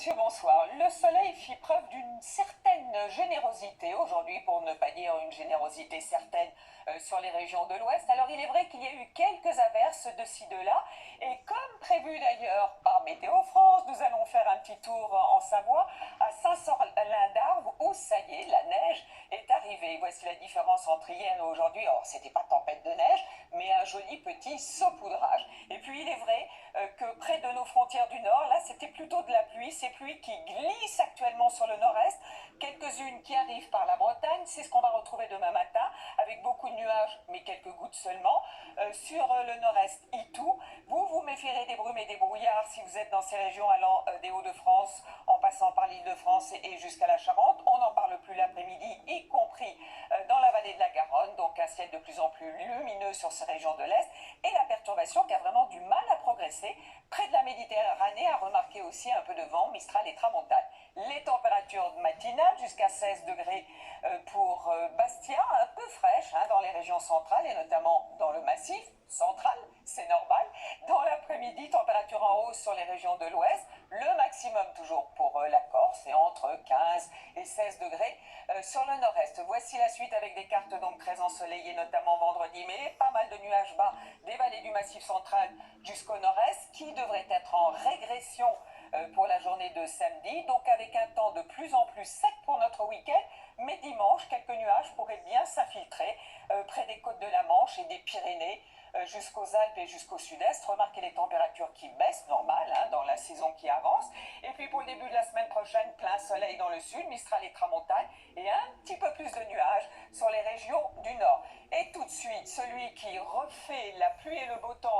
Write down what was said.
monsieur, bonsoir. Le soleil fit preuve d'une certaine générosité aujourd'hui, pour ne pas dire une générosité certaine sur les régions de l'Ouest. Alors il est vrai qu'il y a eu quelques averses de ci, de là, et comme prévu d'ailleurs par Météo France, nous allons faire un petit tour en Savoie, à Saint-Sorlin-d'Arve, où ça y est, la neige est arrivée. Voici la différence entre hier et aujourd'hui. Alors c'était pas tempête de neige, mais un joli petit saupoudrage. Et puis il est vrai que près de nos frontières du Nord, là c'était plutôt de la pluie, ces pluies qui glissent actuellement sur le nord-est, quelques-unes qui arrivent par la Bretagne, c'est ce qu'on va retrouver demain matin, avec beaucoup de nuages, mais quelques gouttes seulement. Sur le nord-est, Itou, vous méfierez des brumes et des brouillards si vous êtes dans ces régions allant des Hauts-de-France, en passant par l'Île-de-France et jusqu'à la Charente. On n'en parle plus l'après-midi, y compris dans la vallée de la Garonne, donc un ciel de plus en plus lumineux sur ces régions de l'Est, et la perturbation qui a vraiment du mal à progresser près de la Méditerranée, a remarqué aussi un peu de vent, Mistral et Tramontane. Les températures matinales jusqu'à 16 degrés pour Bastia, un peu fraîches dans les régions centrales et notamment dans le massif central, c'est normal. Dans l'après-midi, température en hausse sur les régions de l'ouest, le maximum toujours pour la Corse est entre 15 et 16 degrés sur le nord-est. Voici la suite avec des cartes donc très ensoleillées, notamment vendredi, mais pas mal de nuages bas des vallées du massif central jusqu'au nord-est, qui devrait être en régression pour la journée de samedi, donc avec un temps de plus en plus sec pour notre week-end, mais dimanche, quelques nuages pourraient bien s'infiltrer près des côtes de la Manche et des Pyrénées, jusqu'aux Alpes et jusqu'au sud-est. Remarquez les températures qui baissent, normal, dans la saison qui avance. Et puis pour le début de la semaine prochaine, plein soleil dans le sud, Mistral et Tramontane, et un petit peu plus de nuages sur les régions du nord. Et tout de suite, celui qui refait la pluie et le beau temps